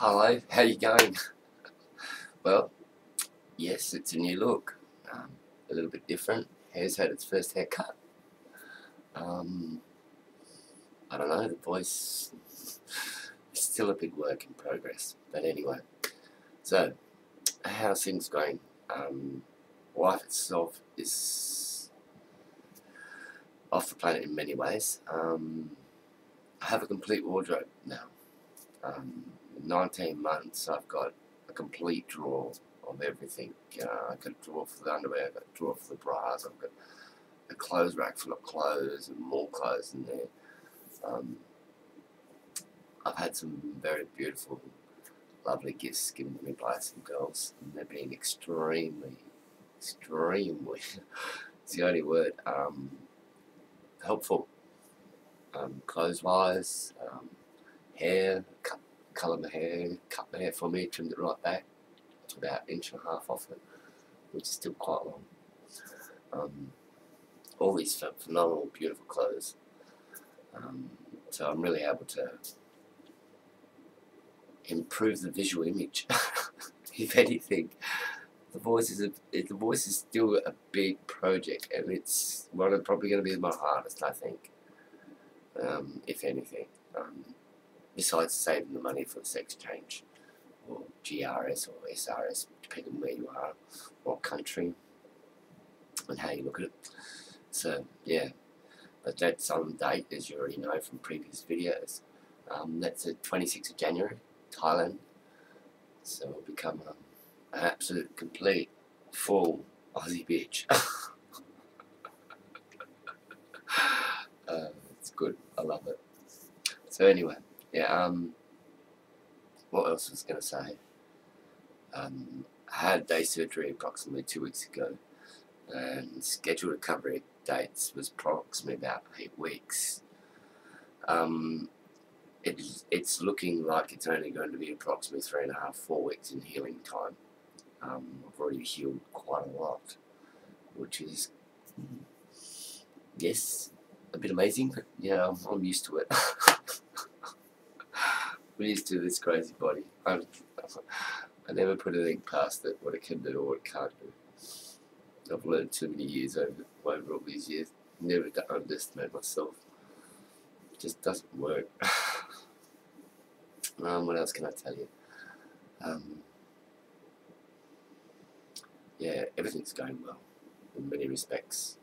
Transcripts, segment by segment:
Hello, how you going? Well, yes, it's a new look. A little bit different. Hair's had its first haircut. I don't know, the voice is still a big work in progress. But anyway, so how's things going? Life itself is off the planet in many ways. I have a complete wardrobe now. 19 months I've got a complete drawer of everything. I've got a drawer for the underwear, I've got a drawer for the bras, I've got a clothes rack full of clothes and more clothes in there. I've had some very beautiful, lovely gifts given to me by some girls, and they've been extremely, it's the only word, helpful. Clothes-wise, hair, colour my hair, cut my hair for me, trimmed it right back to about 1.5 inches off it, which is still quite long. All these phenomenal, beautiful clothes. So I'm really able to improve the visual image. If anything, the voice is still a big project, and it's probably going to be my hardest, I think. If anything, besides saving the money for the sex change, or GRS or SRS, depending on where you are, what country, and how you look at it. So yeah, but that's on date, as you already know from previous videos. That's the 26th of January, Thailand. So we'll become an absolute, complete, full Aussie bitch. It's good. I love it. So anyway, yeah. What else was I going to say? I had day surgery approximately 2 weeks ago, and scheduled recovery dates was approximately about 8 weeks. It's looking like it's only going to be approximately 3.5 to 4 weeks in healing time. I've already healed quite a lot, which is, yes, a bit amazing, but yeah, I'm used to it. I'm used to this crazy body. I never put anything past it, what it can do or what it can't do. I've learned too many years over all these years. Never to underestimate myself. It just doesn't work. What else can I tell you? Yeah, everything's going well in many respects.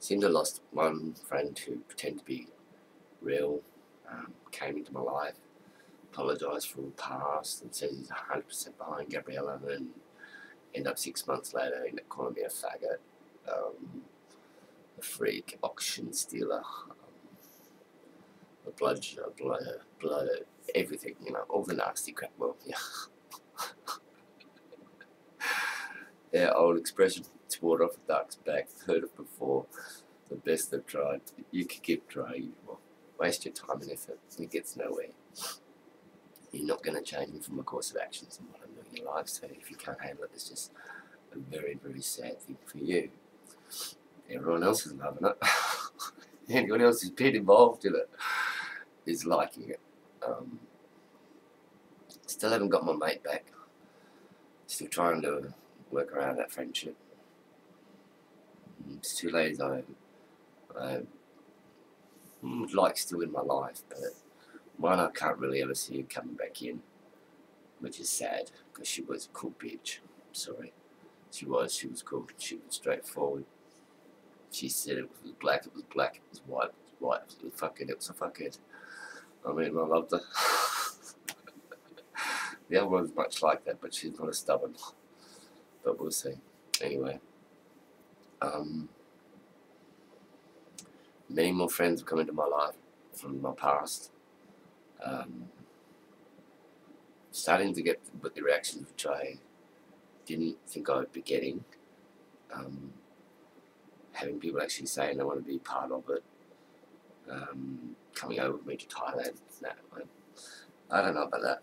Seemed to have lost one friend who pretended to be real, came into my life, apologised for all the past, and says he's 100% behind Gabriella, and then end up 6 months later end up calling me a faggot, a freak, auction stealer, a bludgeoner, blood, everything, you know, all the nasty crap. Well, yeah. Yeah, old expression, it's water off a duck's back. Heard it before. The best they've tried. You can keep trying. Well, waste your time and effort. It gets nowhere. You're not going to change them from a course of actions in what I'm doing in your life. So if you can't handle it, it's just a very, very sad thing for you. Everyone else is loving it. Anyone else who's been involved in it is liking it. Still haven't got my mate back. Still trying to work around that friendship. It's too late. I like still in my life, but one, I can't really ever see her coming back in, which is sad, because she was a cool bitch. I'm sorry. She was cool. She was straightforward. She said it was black, it was black, it was white, it was white, it was a fuckhead, it was a fuckhead. I mean, I loved her. The other one's much like that, but she's not as stubborn. But we'll see. Anyway. Many more friends have come into my life from my past. Starting to get the reactions which I didn't think I would be getting. Having people actually saying they want to be part of it. Coming over with me to Thailand. No, I don't know about that.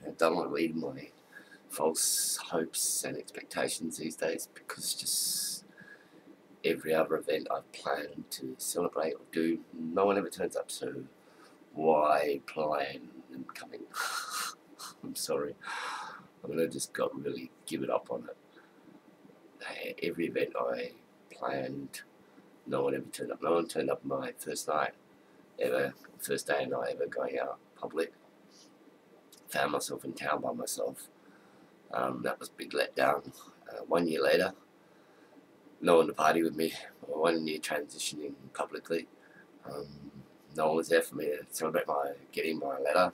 I don't want to lead my false hopes and expectations these days, because just every other event I've planned to celebrate or do, no one ever turns up. So why plan them coming. I'm sorry. I'm gonna just really give it up on it. Every event I planned, no one ever turned up. No one turned up my first night ever, first day and night ever going out public. Found myself in town by myself. That was a big letdown. 1 year later, no one to party with me. 1 year transitioning publicly. No one was there for me to celebrate getting my letter,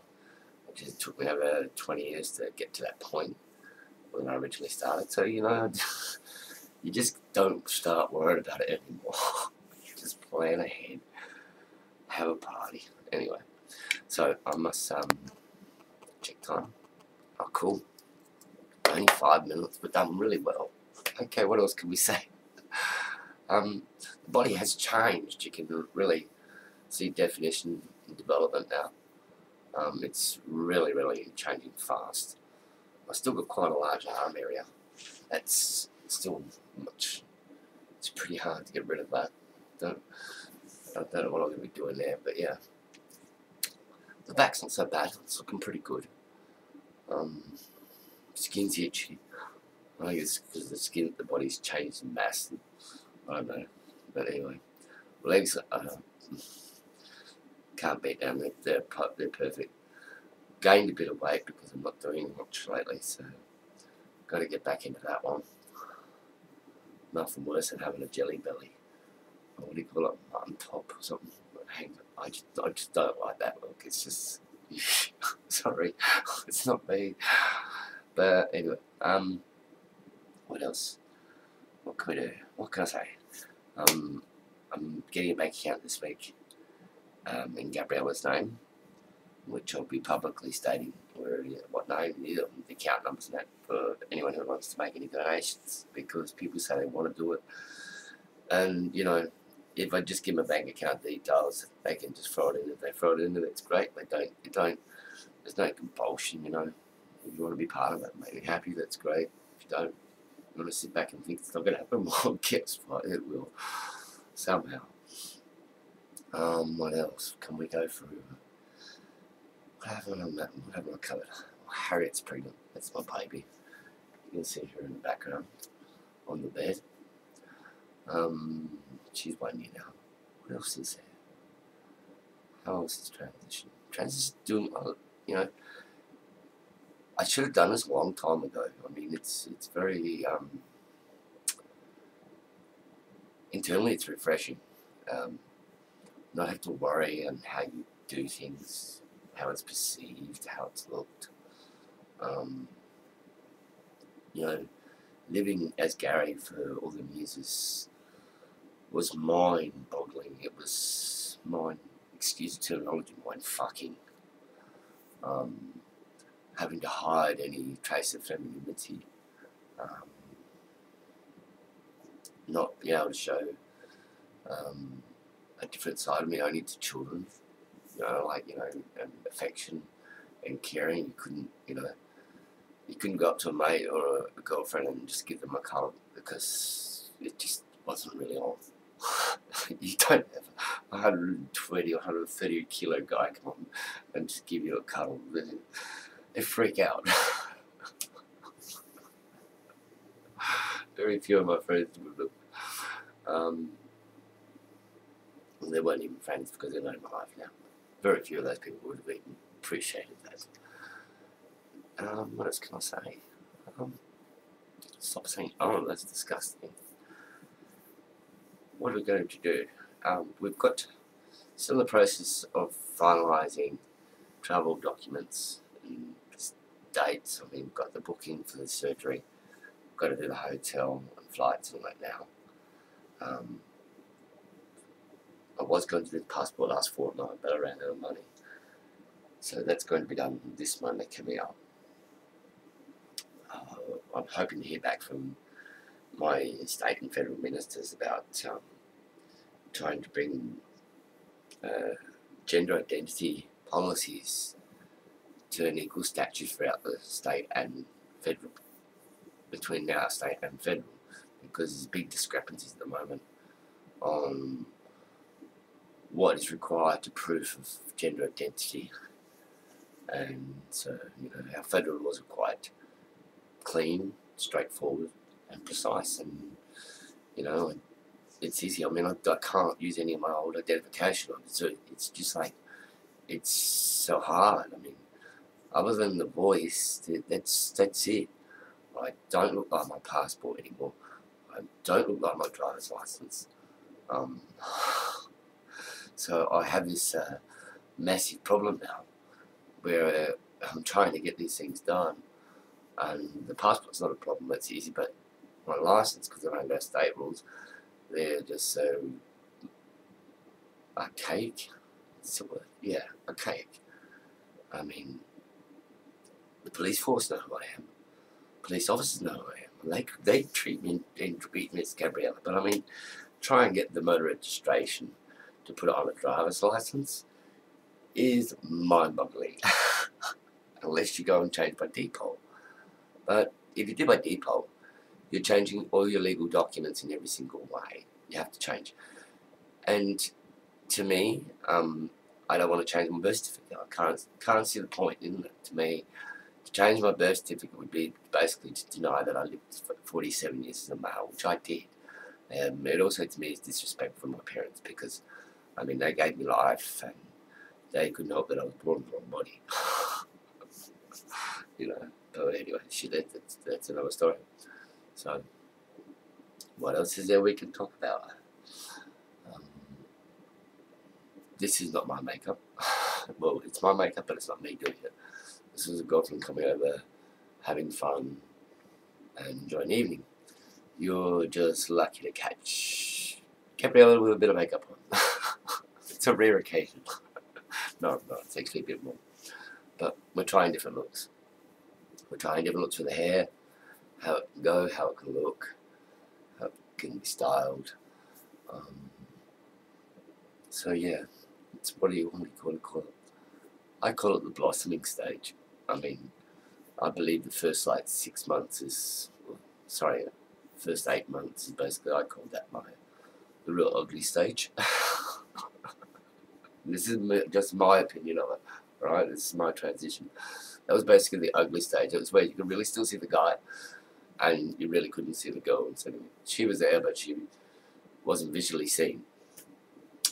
which took me over 20 years to get to that point when I originally started. So, you know, you just don't start worrying about it anymore. You just plan ahead, have a party. Anyway, so I must check time. Oh, cool. Only 5 minutes, but done really well. Okay, what else can we say? The body has changed. You can really see definition and development now. It's really changing fast. I've still got quite a large arm area. That's still much. It's pretty hard to get rid of that. I don't know what I'm going to be doing there, but yeah. The back's not so bad. It's looking pretty good. Skin's itchy. I think it's because the body's changed in mass. I don't know. But anyway, legs can't beat them. They're perfect. Gained a bit of weight because I'm not doing much lately, so got to get back into that one. Nothing worse than having a jelly belly. What do you call it? Mutton top or something. I just don't like that look. It's just sorry, it's not me. But anyway, what else? What can we do? What can I say? I'm getting a bank account this week in Gabriella's name, which I'll be publicly stating what name, the account numbers and that for anyone who wants to make any donations, because people say they want to do it. And, you know, if I just give them a bank account details, they can just throw it in. If they throw it in, it's great. They don't, there's no compulsion, you know. If you want to be part of it, make me happy, that's great. If you don't, you want to sit back and think it's not going to happen, well, guess what, it will. Somehow. What else can we go through? What haven't I covered? Harriet's pregnant. That's my baby. You can see her in the background on the bed. She's 1 year now. What else is there? How else is transition? Transition doing, you know, I should have done this a long time ago. I mean, it's very internally it's refreshing. Not have to worry on how you do things, how it's perceived, how it's looked. You know, living as Gary for all the years was mind-boggling. It was excuse the terminology, mind-fucking. Having to hide any trace of femininity. Not being able to show a different side of me only to children. You know, like, you know, and affection and caring. You couldn't go up to a mate or a girlfriend and just give them a cuddle, because it just wasn't really on. You don't have a 120 or 130 kilo guy come up and just give you a cuddle. They freak out. Very few of my friends would look. Well, they weren't even friends because they're not in my life now. Very few of those people would have even appreciated that. What else can I say? Stop saying, oh, that's disgusting. What are we going to do? We've got still the process of finalising travel documents and dates. I mean, we've got the booking for the surgery. We've got to do the hotel and flights and all that now. I was going to do the passport last fortnight, but I ran out of money. So that's going to be done this Monday coming up. I'm hoping to hear back from my state and federal ministers about trying to bring gender identity policies to an equal stature throughout the state and federal, between now state and federal, because there's big discrepancies at the moment on what is required to proof of gender identity. and so, you know, our federal laws are quite clean, straightforward, and precise, and, you know, it's easy. I mean, I can't use any of my old identification on it, so it's just like, it's so hard. I mean, other than the voice, that's it. I don't look like my passport anymore. I don't look like my driver's license. So I have this massive problem now, where I'm trying to get these things done, and the passport's not a problem, that's easy, but my license, because they're under state rules, they're just so archaic. Yeah, archaic. I mean, the police force know who I am. Police officers know who I am. They treat me as Gabriella, but I mean, try and get the motor registration to put it on a driver's license is mind-boggling. Unless you go and change by default. But if you do by default, you're changing all your legal documents in every single way. You have to change. And to me, I don't want to change my birth certificate. I can't see the point in it. To me, to change my birth certificate would be basically to deny that I lived for 47 years as a male, which I did. It also, to me, is disrespect from my parents, because, I mean, they gave me life, and they couldn't help that I was born in the wrong body. You know, but anyway, that's another story. So, what else is there we can talk about? This is not my makeup. Well, it's my makeup, but it's not me doing it. This is a girlfriend coming over, having fun, and enjoying the evening. You're just lucky to catch Gabriella with a bit of makeup on. It's a rare occasion. No, it's actually a bit more. But we're trying different looks. We're trying different looks for the hair, how it can go, how it can look, how it can be styled. So yeah, what do you call it? I call it the blossoming stage. I mean, I believe the first like 6 months is, first 8 months is basically, I call that the real ugly stage. This is just my opinion of it, right? This is my transition. That was basically the ugly stage. It was where you could really still see the guy, and you really couldn't see the girl. And so she was there, but she wasn't visually seen.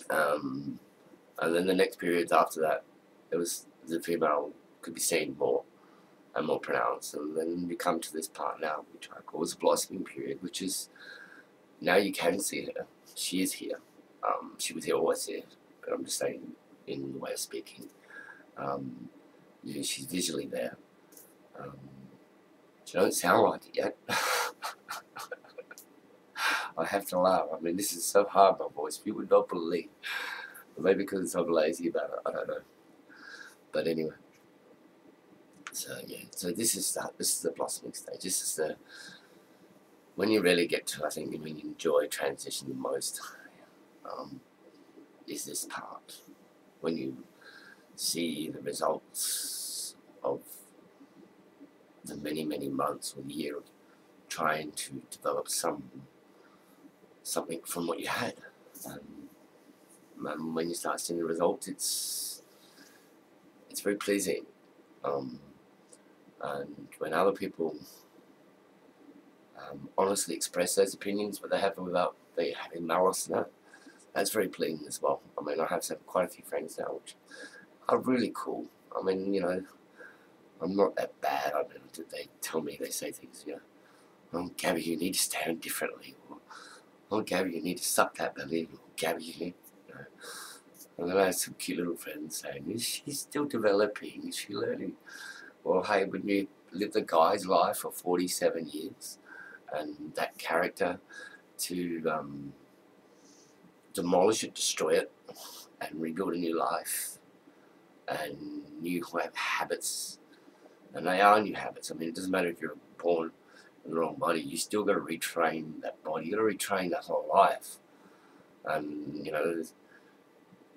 And then the next periods after that, it was the female could be seen more and more pronounced. And then we come to this part now, which I call the blossoming period, which is now you can see her. She is here. She was here, always here. But I'm just saying in the way of speaking. Yeah, she's visually there. She don't sound like it yet. I have to laugh. I mean, this is so hard, my voice. You would not believe. Maybe because I'm lazy about it. I don't know. But anyway. So yeah. So this is the blossoming stage. This is when you really get to, I think, when you enjoy transition the most. Is this part when you see the results of the many months or the year of trying to develop something from what you had, and when you start seeing the results, it's very pleasing, and when other people honestly express those opinions, but they have them without having malice in that, that's very pleasing as well. I mean, I have quite a few friends now which are really cool. I mean, you know, I'm not that bad. I mean, they tell me, they say things, you know, oh, Gabby, you need to stand differently, or oh, Gabby, you need to suck that belly, or Gabby, you need, you know. And then I have some cute little friends saying, is she still developing? Is she learning? Well, hey, when you live the guy's life for 47 years, and that character to demolish it, destroy it, and rebuild a new life, and new habits, and they are new habits. I mean, it doesn't matter if you're born in the wrong body, you still got to retrain that body, you got to retrain that whole life. And, you know,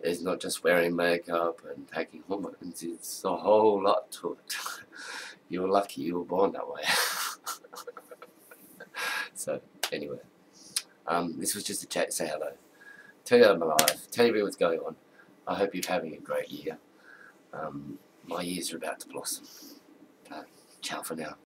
there's not just wearing makeup and taking hormones, it's a whole lot to it. You were lucky you were born that way. So, anyway, this was just a chat to say hello. Tell you about my life, tell you what's going on. I hope you're having a great year. My years are about to blossom. Ciao for now.